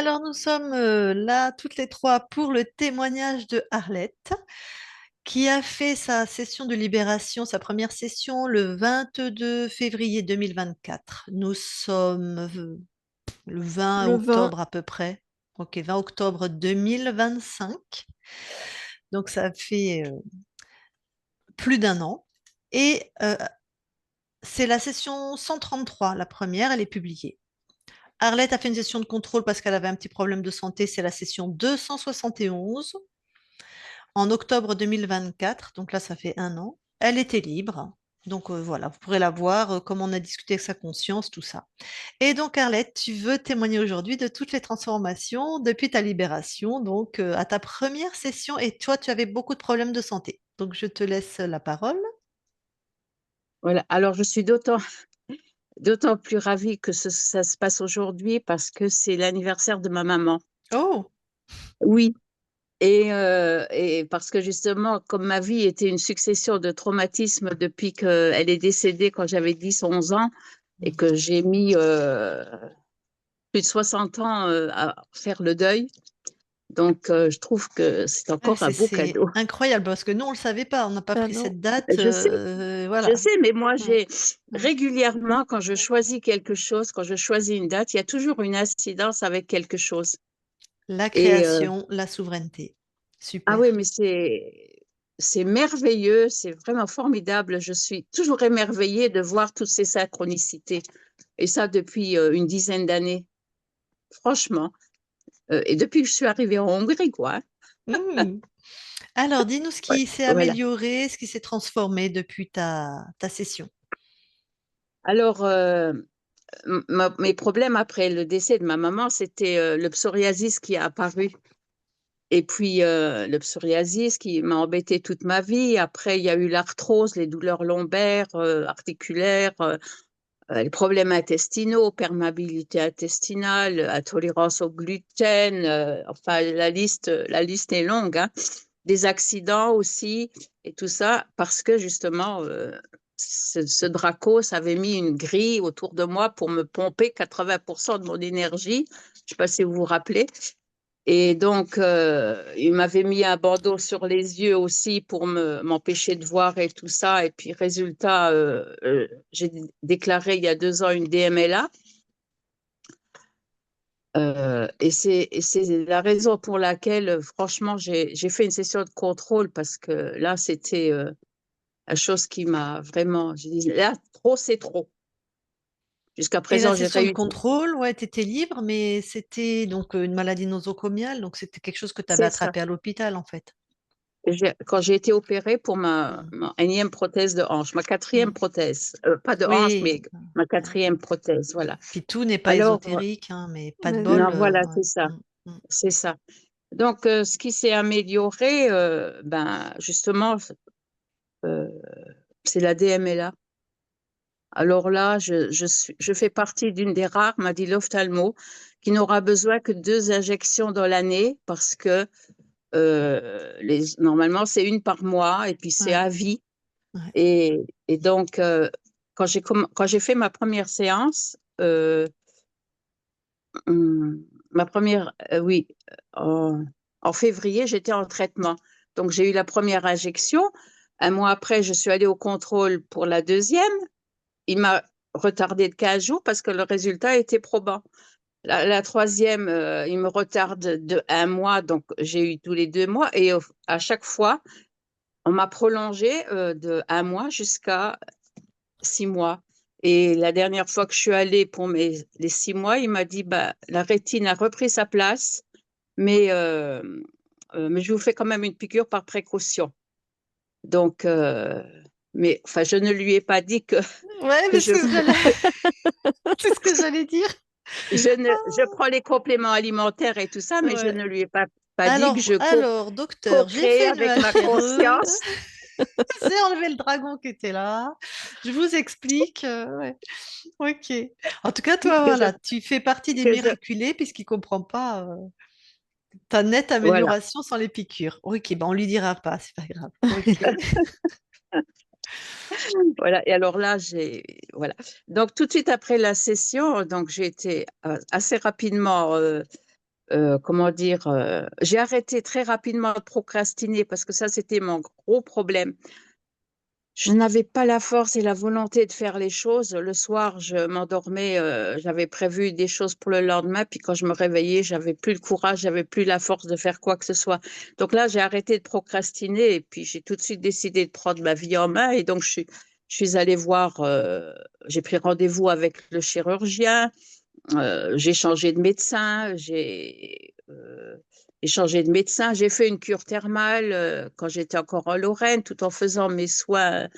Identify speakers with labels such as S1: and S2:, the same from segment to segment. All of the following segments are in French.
S1: Alors, nous sommes là toutes les trois pour le témoignage de Arlette, qui a fait sa session de libération, sa première session, le 22 février 2024. Nous sommes le 20
S2: Le 20.
S1: octobre à peu près. Ok, 20 octobre 2025. Donc, ça fait plus d'un an. Et c'est la session 133, la première, elle est publiée. Arlette a fait une session de contrôle parce qu'elle avait un petit problème de santé. C'est la session 271 en octobre 2024. Donc là, ça fait un an. Elle était libre. Donc voilà, vous pourrez la voir, comme on a discuté avec sa conscience, tout ça. Et donc Arlette, tu veux témoigner aujourd'hui de toutes les transformations depuis ta libération, donc à ta première session. Et toi, tu avais beaucoup de problèmes de santé. Donc je te laisse la parole.
S2: Voilà. Alors, je suis d'autant plus ravie que ça se passe aujourd'hui parce que c'est l'anniversaire de ma maman.
S1: Oh,
S2: Oui. Et parce que justement, comme ma vie était une succession de traumatismes depuis qu'elle est décédée quand j'avais 10, 11 ans et que j'ai mis plus de 60 ans à faire le deuil. Donc, je trouve que c'est
S1: ouais,
S2: encore un beau
S1: c'est
S2: cadeau.
S1: incroyable parce que nous, on ne le savait pas. On n'a pas
S2: Ah
S1: pris
S2: non.
S1: cette date.
S2: Je sais, je
S1: Voilà.
S2: sais, mais moi,
S1: Mm,
S2: j'ai
S1: mm.
S2: régulièrement, quand je choisis quelque chose, quand je choisis une date, il y a toujours une incidence avec quelque chose.
S1: La
S2: Et
S1: création, la souveraineté.
S2: ah oui,
S1: Super.
S2: mais c'est merveilleux, c'est vraiment formidable. Je suis toujours émerveillée de voir toutes ces synchronicités. Et ça depuis une dizaine d'années, franchement. Et depuis que je suis arrivée en Hongrie, quoi.
S1: Hmm. Alors, dis-nous ce
S2: Ouais,
S1: qui s'est
S2: voilà.
S1: amélioré, ce qui s'est transformé depuis ta session.
S2: Alors, mes problèmes après le décès de ma maman, c'était le psoriasis qui a apparu. Et puis, le psoriasis qui m'a embêtée toute ma vie. Après, il y a eu l'arthrose, les douleurs lombaires, articulaires, les problèmes intestinaux, perméabilité intestinale, intolérance au gluten. Enfin, la liste est longue, hein. Des accidents aussi, et tout ça, parce que justement, ce Dracos avait mis une grille autour de moi pour me pomper 80% de mon énergie. Je ne sais pas si vous vous rappelez. Et donc, il m'avait mis un bandeau sur les yeux aussi pour m'empêcher de voir et tout ça. Et puis, résultat, j'ai déclaré il y a 2 ans une DMLA. Et c'est la raison pour laquelle, franchement, j'ai fait une session de contrôle parce que là, c'était la chose qui m'a vraiment. J'ai dit, là, trop, c'est trop. Jusqu'à
S1: Et la
S2: présent, j'ai
S1: session de
S2: réussi.
S1: contrôle, ouais, tu étais libre, mais c'était donc une maladie nosocomiale, donc c'était quelque chose que tu avais
S2: C'est ça.
S1: attrapé à l'hôpital, en fait.
S2: Quand j'ai été opérée pour ma,
S1: Hmm.
S2: ma énième prothèse de hanche, ma quatrième
S1: Hmm.
S2: prothèse, pas de hanche,
S1: Oui.
S2: mais ma
S1: Ouais.
S2: quatrième prothèse, voilà.
S1: Puis tout n'est pas
S2: Alors,
S1: ésotérique, hein, mais pas de
S2: mais
S1: bol.
S2: non, voilà,
S1: Ouais.
S2: c'est ça,
S1: Hmm. Hmm.
S2: c'est ça. Donc, ce qui s'est amélioré, ben, justement, euh, c'est la DMLA. Alors là, je fais partie d'une des rares, m'a dit l'ophtalmo, qui n'aura besoin que 2 injections dans l'année parce que normalement, c'est une par mois et puis c'est
S1: Ouais.
S2: à vie.
S1: Ouais.
S2: Et donc, quand j'ai fait ma première séance, ma première, oui, en février, j'étais en traitement. Donc, j'ai eu la première injection. Un mois après, je suis allée au contrôle pour la deuxième. Il m'a retardé de 15 jours parce que le résultat était probant. La troisième, il me retarde de 1 mois, donc j'ai eu tous les 2 mois. Et à chaque fois, on m'a prolongé de 1 mois jusqu'à 6 mois. Et la dernière fois que je suis allée pour les 6 mois, il m'a dit, bah, la rétine a repris sa place, mais je vous fais quand même une piqûre par précaution. Donc, mais enfin, je ne lui ai pas dit que,
S1: Ouais,
S2: que
S1: mais
S2: je,
S1: c'est ce que j'allais dire.
S2: je prends les compléments alimentaires et tout ça, mais je
S1: Ouais.
S2: ne lui ai pas dit que
S1: Alors,
S2: je
S1: alors, docteur, j'ai
S2: co-crée
S1: fait une
S2: avec ma
S1: HRE.
S2: conscience.
S1: J'ai enlevé le dragon qui était là. Je vous explique. Ouais. Ok. En tout cas, toi,
S2: que je,
S1: voilà, tu fais partie des
S2: que je,
S1: miraculés puisqu'il ne comprend pas ta nette
S2: voilà.
S1: amélioration sans les piqûres. Ok, ben on lui dira pas, c'est pas grave. Ok.
S2: Voilà. Et alors là, voilà. Donc tout de suite après la session, donc j'ai été assez rapidement. comment dire, j'ai arrêté très rapidement de procrastiner parce que ça, c'était mon gros problème. Je n'avais pas la force et la volonté de faire les choses. Le soir, je m'endormais, j'avais prévu des choses pour le lendemain, puis quand je me réveillais, j'avais plus le courage, j'avais plus la force de faire quoi que ce soit. Donc là, j'ai arrêté de procrastiner et puis j'ai tout de suite décidé de prendre ma vie en main et donc je suis allée voir, j'ai pris rendez-vous avec le chirurgien. J'ai changé de médecin, j'ai changé de médecin, j'ai fait une cure thermale quand j'étais encore en Lorraine, tout en faisant mes soins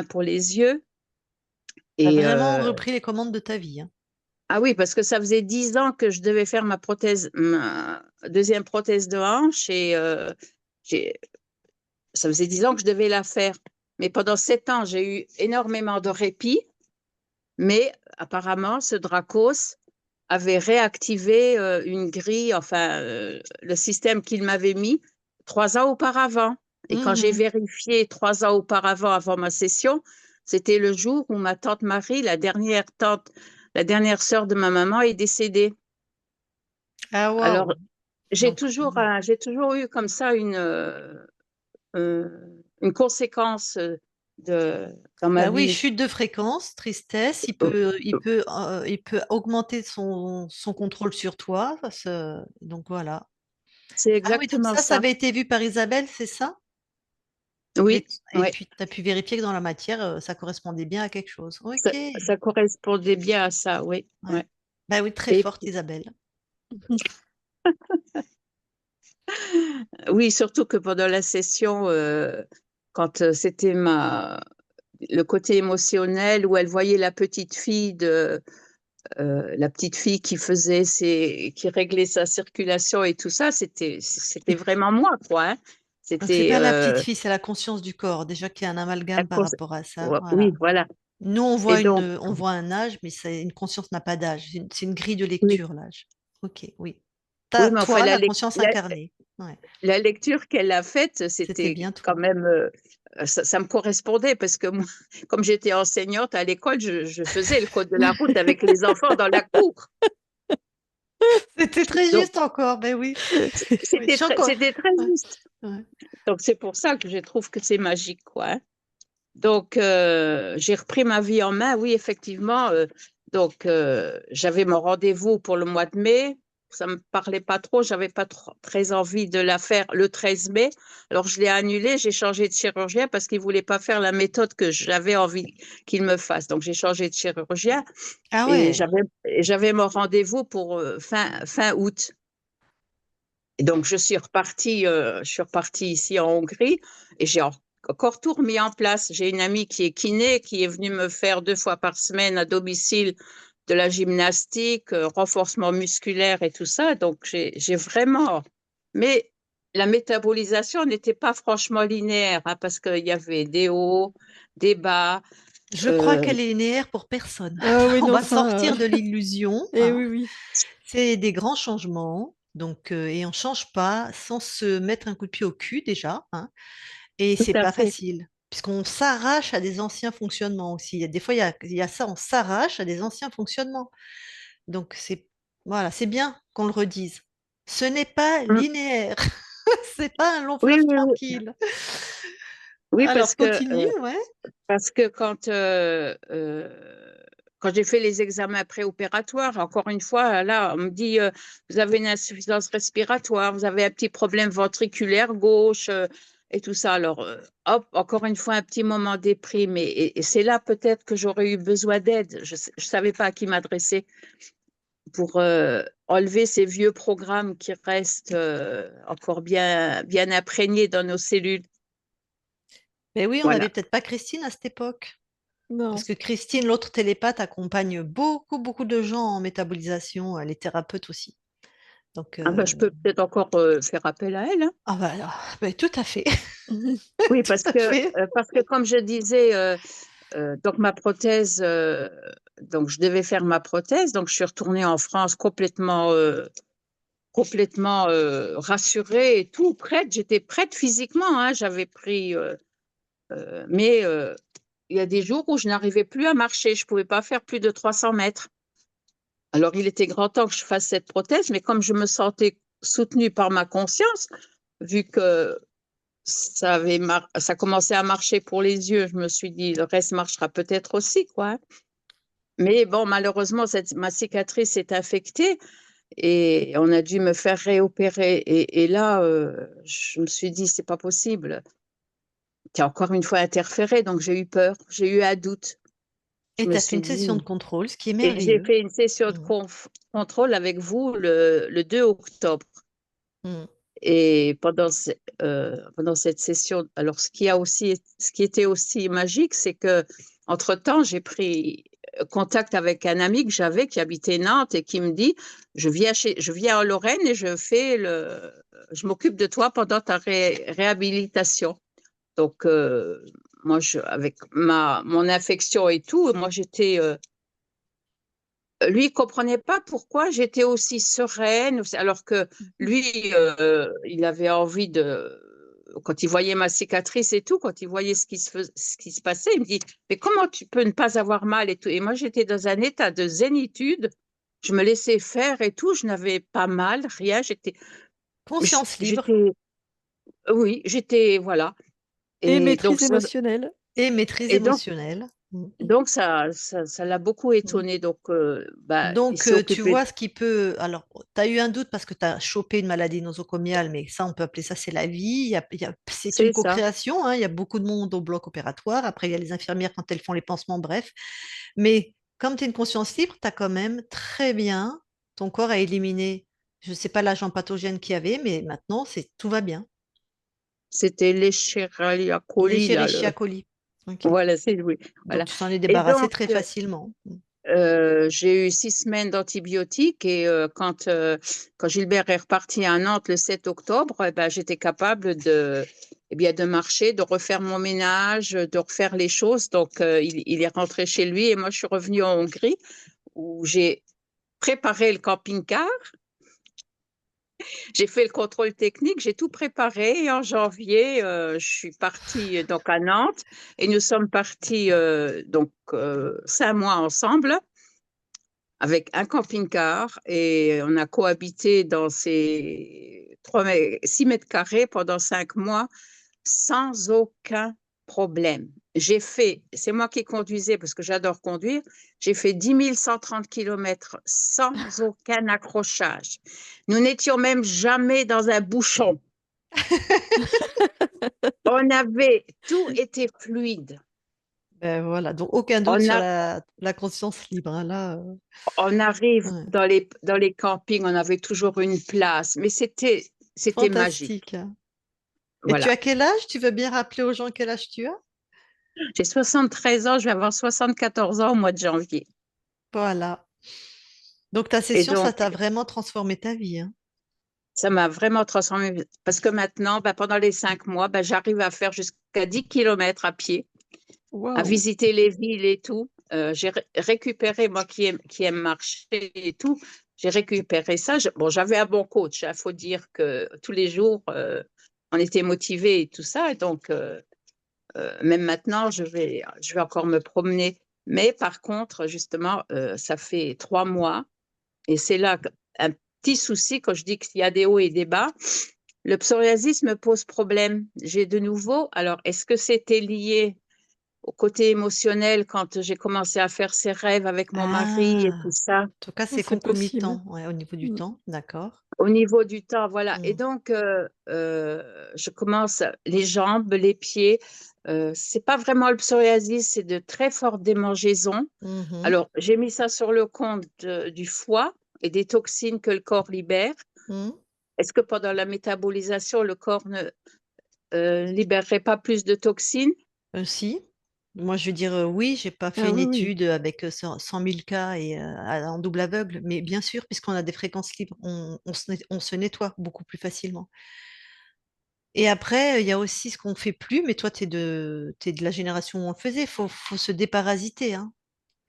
S2: pour les yeux.
S1: Tu as
S2: Et
S1: vraiment repris les commandes de ta vie, hein.
S2: ah oui, parce que ça faisait 10 ans que je devais faire ma deuxième prothèse de hanche et j'ai- ça faisait 10 ans que je devais la faire. Mais pendant 7 ans, j'ai eu énormément de répit. Mais apparemment, ce Dracos avait réactivé une grille, enfin, le système qu'il m'avait mis 3 ans auparavant. Et quand j'ai
S1: Mhm.
S2: vérifié 3 ans auparavant, avant ma session, c'était le jour où ma tante Marie, la dernière sœur de ma maman, est décédée.
S1: Ah,
S2: Alors,
S1: waouh. Donc,
S2: j'ai toujours eu comme ça une conséquence dans ma
S1: bah oui,
S2: vie.
S1: chute de fréquence, tristesse, il peut augmenter son contrôle sur toi. Donc voilà.
S2: C'est
S1: Ah oui, donc
S2: exactement
S1: ça
S2: ça.
S1: avait été vu par Isabelle, c'est ça? Et,
S2: Oui,
S1: et
S2: oui.
S1: puis, tu as pu vérifier que dans la matière, ça correspondait bien à quelque chose. Ok.
S2: Ça correspondait bien à ça, oui.
S1: Ouais.
S2: Ouais.
S1: Bah oui, très
S2: Et
S1: forte, Isabelle.
S2: oui, surtout que pendant la session, quand c'était le côté émotionnel où elle voyait la petite fille qui qui réglait sa circulation et tout ça, c'était vraiment moi, quoi. Hein.
S1: Donc, c'est
S2: C'était,
S1: pas la petite fille, c'est la conscience du corps. Déjà qu'il y a un amalgame par rapport à ça.
S2: ouais, oui,
S1: Voilà.
S2: voilà.
S1: Nous,
S2: Et donc,
S1: on voit un âge, mais une conscience n'a pas d'âge. C'est une grille de
S2: oui,
S1: lecture, l'âge. Ok, oui.
S2: oui, mais enfin,
S1: Toi, la conscience incarnée. Ouais,
S2: la lecture qu'elle a faite,
S1: c'était
S2: c'était
S1: bien
S2: quand
S1: toi.
S2: même, ça me correspondait parce que moi, comme j'étais enseignante à l'école, je faisais le code de la route avec les enfants dans la cour.
S1: C'était très
S2: Donc,
S1: juste encore, ben oui. Oui, je suis encore.
S2: c'était très
S1: Ouais,
S2: juste.
S1: ouais.
S2: Donc, c'est pour ça que je trouve que c'est magique, quoi. Hein. Donc, j'ai repris ma vie en main, oui, effectivement. Donc, j'avais mon rendez-vous pour le mois de mai. Ça me parlait pas trop, j'avais pas très envie de la faire le 13 mai. Alors, je l'ai annulé, j'ai changé de chirurgien parce qu'il voulait pas faire la méthode que j'avais envie qu'il me fasse. Donc, j'ai changé de chirurgien
S1: Ah
S2: et
S1: ouais.
S2: j'avais mon rendez-vous pour fin août. Et donc, je suis repartie ici en Hongrie et j'ai encore tout remis en place. J'ai une amie qui est kiné, qui est venue me faire 2 fois par semaine à domicile de la gymnastique, renforcement musculaire et tout ça. Donc, j'ai vraiment. Mais la métabolisation n'était pas franchement linéaire hein, parce qu'il y avait des hauts, des bas.
S1: Je crois
S2: euh,
S1: qu'elle est linéaire pour personne.
S3: Ah oui,
S1: On
S3: non,
S1: va
S3: ça.
S1: sortir de l'illusion,
S3: Eh
S1: hein.
S3: oui, oui.
S1: C'est des grands changements. Donc, et on change pas sans se mettre un coup de pied au cul déjà, hein. Et
S2: Tout
S1: c'est
S2: à
S1: pas
S2: fait.
S1: facile, puisqu'on s'arrache à des anciens fonctionnements aussi. Des fois, il y a ça, on s'arrache à des anciens fonctionnements. Donc, voilà, c'est bien qu'on le redise. Ce n'est pas
S2: Mm.
S1: linéaire. C'est pas un long
S2: Oui,
S1: fleuve
S2: oui, oui.
S1: tranquille.
S2: Oui,
S1: Alors, continue, ouais.
S2: parce que quand j'ai fait les examens préopératoires, encore une fois, là, on me dit, vous avez une insuffisance respiratoire, vous avez un petit problème ventriculaire gauche et tout ça. Alors, hop, encore une fois, un petit moment déprime. Et c'est là peut-être que j'aurais eu besoin d'aide. Je ne savais pas à qui m'adresser pour enlever ces vieux programmes qui restent encore bien imprégnés dans nos cellules.
S1: Mais oui, on n'avait
S2: Voilà.
S1: peut-être pas Christine à cette époque. Parce
S3: Non.
S1: que Christine, l'autre télépathe, accompagne beaucoup de gens en métabolisation. Elle est thérapeute aussi. Donc,
S2: Ah ben, je peux peut-être encore faire appel à elle. Hein.
S1: ah bah alors, bah, tout à fait.
S2: Oui,
S1: Tout à fait.
S2: parce que comme je disais, donc ma prothèse, donc je devais faire ma prothèse, donc je suis retournée en France complètement rassurée et tout, prête. J'étais prête physiquement, hein, j'avais pris, mais il y a des jours où je n'arrivais plus à marcher, je pouvais pas faire plus de 300 mètres. Alors, il était grand temps que je fasse cette prothèse, mais comme je me sentais soutenue par ma conscience, vu que ça commençait à marcher pour les yeux, je me suis dit, le reste marchera peut-être aussi, quoi. Mais bon, malheureusement, ma cicatrice est infectée et on a dû me faire réopérer. Et là, je me suis dit, c'est pas possible. Tu as encore une fois interféré, donc j'ai eu peur, j'ai eu un doute. Je
S1: Et
S2: me
S1: tu as fait
S2: suis
S1: une session de
S2: dit,
S1: contrôle, ce qui est
S2: et j'ai
S1: merveilleux.
S2: fait une session de
S1: Mm.
S2: contrôle avec vous le 2 octobre.
S1: Mm.
S2: Et pendant cette session, alors ce qui était aussi magique, c'est que entre-temps, j'ai pris contact avec un ami que j'avais qui habitait Nantes et qui me dit, je viens en Lorraine et je m'occupe de toi pendant ta réhabilitation. Donc, moi, avec mon infection et tout, moi, lui, il comprenait pas pourquoi j'étais aussi sereine, alors que lui, il avait envie quand il voyait ma cicatrice et tout, quand il voyait ce qui se passait, il me dit, mais comment tu peux ne pas avoir mal et tout. Et moi, j'étais dans un état de zénitude, je me laissais faire et tout, je n'avais pas mal, rien,
S1: Conscience libre
S2: j'étais, oui, voilà.
S3: Et
S2: Et donc,
S3: maîtrise émotionnelle.
S1: et maîtrise
S2: et donc,
S1: émotionnelle. Mm.
S2: ça l'a beaucoup
S1: Mm.
S2: étonné. Donc, bah, il
S1: Donc,
S2: s'est
S1: tu
S2: occupé.
S1: vois ce qui peut. Alors, tu as eu un doute parce que tu as chopé une maladie nosocomiale, mais ça, on peut appeler ça, c'est la vie. C'est une
S2: C'est ça.
S1: co-création, hein. Il y a beaucoup de monde au bloc opératoire. Après, il y a les infirmières quand elles font les pansements, bref. Mais comme tu es une conscience libre, tu as quand même très bien. Ton corps a éliminé, je ne sais pas l'agent pathogène qu'il y avait, mais maintenant, tout va bien.
S2: C'était l'Escherichia coli, là.
S1: L'Escherichia coli. Ok.
S2: Voilà, oui.
S1: Donc,
S2: Voilà.
S1: tu t'en es
S2: Et
S1: débarrassé
S2: donc,
S1: très facilement.
S2: j'ai eu 6 semaines d'antibiotiques et quand Gilbert est reparti à Nantes le 7 octobre, eh ben, j'étais capable eh bien, de marcher, de refaire mon ménage, de refaire les choses. Donc, il est rentré chez lui et moi, je suis revenue en Hongrie où j'ai préparé le camping-car. J'ai fait le contrôle technique, j'ai tout préparé et en janvier, je suis partie donc à Nantes et nous sommes partis 5 mois ensemble avec un camping-car et on a cohabité dans ces 6 mètres carrés pendant 5 mois sans aucun problème. C'est moi qui conduisais parce que j'adore conduire, j'ai fait 10 130 kilomètres sans aucun accrochage. Nous n'étions même jamais dans un bouchon. Tout était fluide.
S1: Ben voilà, donc aucun doute
S2: On,
S1: sur
S2: a,
S1: la conscience libre, hein. Là,
S2: on arrive
S1: ouais.
S2: dans les campings, on avait toujours une place, mais c'était magique.
S1: Fantastique. Et tu
S2: Voilà.
S1: as quel âge? Tu veux bien rappeler aux gens quel âge tu as?
S2: J'ai 73 ans, je vais avoir 74 ans au mois de janvier.
S1: Voilà. Donc ta
S2: Et
S1: session, ça
S2: donc,
S1: t'a vraiment transformé ta vie, hein.
S2: ça m'a vraiment transformée parce que maintenant, ben, pendant les 5 mois, ben, j'arrive à faire jusqu'à 10 kilomètres à pied, à
S3: Waouh.
S2: visiter les villes et tout. J'ai récupéré, moi qui aime marcher et tout, j'ai récupéré ça. Bon, j'avais un bon coach, il faut dire que tous les jours, on était motivés et tout ça. Et donc, même maintenant, je vais encore me promener. Mais par contre, justement, ça fait 3 mois et c'est là un petit souci quand je dis qu'il y a des hauts et des bas. Le psoriasis me pose problème. J'ai de nouveau, alors est-ce que c'était lié au côté émotionnel quand j'ai commencé à faire ces rêves avec mon mari et
S1: Ah,
S2: tout ça?
S1: en tout cas, c'est
S3: C'est possible.
S1: concomitant, ouais, au niveau du
S3: Mm.
S1: temps, d'accord.
S2: Au niveau du temps, voilà. Et
S1: Mm.
S2: donc, je commence les jambes, les pieds. C'est pas vraiment le psoriasis, c'est de très fortes démangeaisons.
S1: Mhm.
S2: Alors, j'ai mis ça sur le compte du foie et des toxines que le corps libère.
S1: Mm.
S2: Est-ce que pendant la métabolisation, le corps ne libérerait pas plus de toxines?
S1: Si. Moi, je veux dire, oui, j'ai pas fait
S3: Ah
S1: une
S3: oui, oui.
S1: étude avec 100 000 cas et en double aveugle, mais bien sûr, puisqu'on a des fréquences libres, on se nettoie beaucoup plus facilement. Et après, il y a aussi ce qu'on fait plus, mais toi, t'es de la génération où on le faisait. Faut se déparasiter, hein.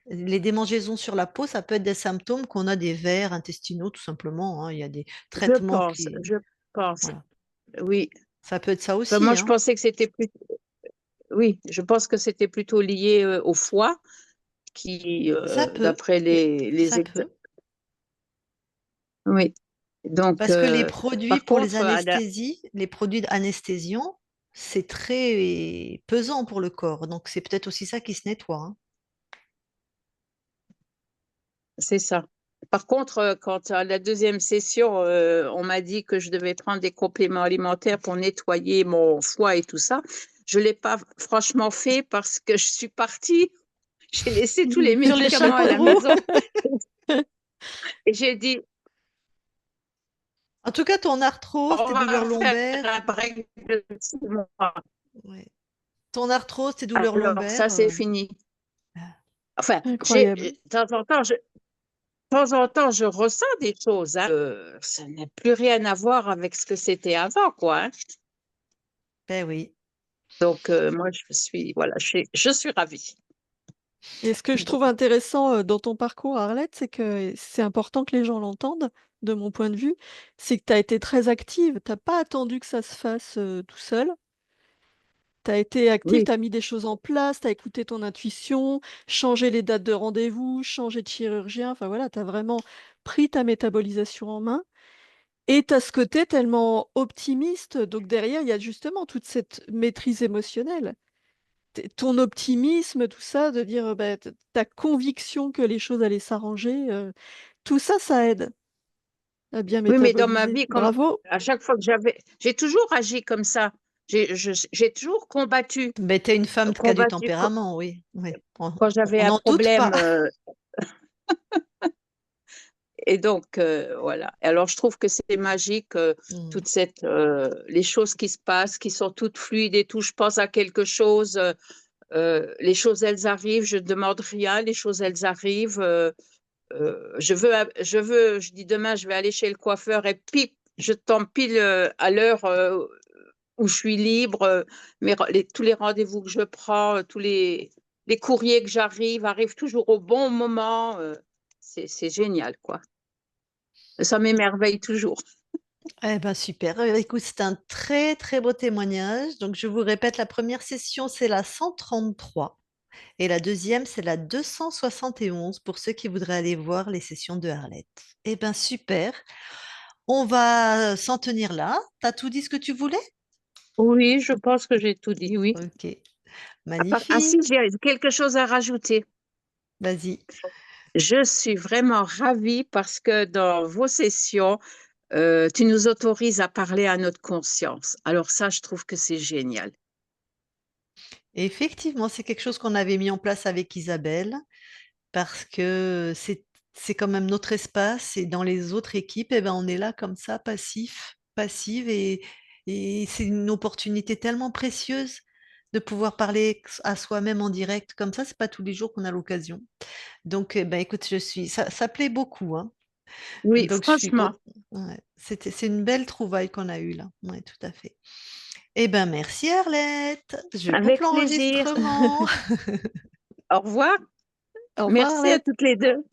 S1: Les démangeaisons sur la peau, ça peut être des symptômes qu'on a des vers intestinaux, tout simplement, hein. Il y a des traitements qui.
S2: Je pense,
S1: Voilà.
S2: oui.
S1: Ça peut être ça
S2: Enfin, moi,
S1: aussi,
S2: je
S1: hein.
S2: pensais que c'était plus, oui, je pense que c'était plutôt lié au foie qui,
S1: Ça peut,
S2: d'après
S1: ça peut.
S2: Oui. Donc,
S1: Parce que les produits
S2: par
S1: pour les
S2: contre,
S1: anesthésies, les produits d'anesthésiant, c'est très pesant pour le corps. Donc, c'est peut-être aussi ça qui se nettoie, hein.
S2: c'est ça. Par contre, quand à la deuxième session, on m'a dit que je devais prendre des compléments alimentaires pour nettoyer mon foie et tout ça, je ne l'ai pas franchement fait parce que je suis partie, j'ai laissé tous les
S1: Sur les
S2: médicaments à
S1: chapeaux de
S2: la
S1: roue.
S2: maison et j'ai dit,
S1: En tout cas, ton arthrose,
S2: on
S1: tes douleurs
S2: va faire
S1: lombaires,
S2: un break de 6 mois.
S1: ouais. Ton arthrose, tes douleurs
S2: Alors, ça,
S1: lombaires,
S2: c'est fini. Enfin,
S3: Incroyable.
S2: de temps en temps, je ressens des choses, hein. Ça n'a plus rien à voir avec ce que c'était avant, quoi, hein.
S1: ben oui.
S2: Donc, moi, voilà, je suis ravie.
S3: Et ce que je
S1: Bon.
S3: trouve intéressant, dans ton parcours, Arlette, c'est que c'est important que les gens l'entendent, de mon point de vue, c'est que tu as été très active. Tu as pas attendu que ça se fasse, tout seul. Tu as été active,
S2: Oui,
S3: tu as mis des choses en place, tu as écouté ton intuition, changé les dates de rendez-vous, changé de chirurgien, enfin voilà, tu as vraiment pris ta métabolisation en main et tu as ce côté tellement optimiste, donc derrière, il y a justement toute cette maîtrise émotionnelle. Ton optimisme, tout ça, de dire, bah, ta conviction que les choses allaient s'arranger, tout ça, ça aide à bien
S2: oui, mais dans ma
S3: métaboliser.
S2: vie, comme
S3: Bravo.
S2: à chaque fois que j'ai toujours agi comme ça. J'ai toujours combattu,
S1: Ben, t'es une femme qui a du
S2: combattu quand,
S1: tempérament, oui. Oui.
S2: quand j'avais
S1: On
S2: un
S1: n'en doute pas.
S2: problème. Et donc, voilà. Alors, je trouve que c'est magique,
S1: Mm.
S2: les choses qui se passent, qui sont toutes fluides et tout. Je pense à quelque chose, les choses, elles arrivent, je ne demande rien, les choses, elles arrivent. Je dis demain, je vais aller chez le coiffeur et pip, je tombe pile à l'heure où je suis libre. Tous les rendez-vous que je prends, les courriers que arrivent toujours au bon moment. C'est génial, quoi. Ça m'émerveille toujours.
S1: Eh ben super. Écoute, c'est un très très beau témoignage. Donc je vous répète, la première session, c'est la 133 et la deuxième, c'est la 271 pour ceux qui voudraient aller voir les sessions de Arlette. Eh ben super. On va s'en tenir là. T'as tout dit ce que tu voulais?
S2: Oui, je pense que j'ai tout dit, oui.
S1: Ok,
S2: Ah si,
S1: magnifique.
S2: j'ai quelque chose à rajouter.
S1: Vas-y.
S2: Je suis vraiment ravie parce que dans vos sessions, tu nous autorises à parler à notre conscience. Alors ça, je trouve que c'est génial.
S1: Effectivement, c'est quelque chose qu'on avait mis en place avec Isabelle parce que c'est quand même notre espace et dans les autres équipes, eh ben, on est là comme ça, passif, passive et c'est une opportunité tellement précieuse de pouvoir parler à soi-même en direct comme ça, c'est pas tous les jours qu'on a l'occasion. Donc, eh ben, écoute, ça plaît beaucoup, hein.
S2: Oui,
S1: Donc, je suis
S2: franchement,
S1: contente. Ouais, c'est une belle trouvaille qu'on a eue là. Oui, tout à fait. Eh ben, merci Arlette. Je coupe
S2: avec plaisir.
S1: l'enregistrement.
S2: Au revoir.
S3: Au revoir,
S2: Merci à
S3: Arlette.
S2: toutes les deux.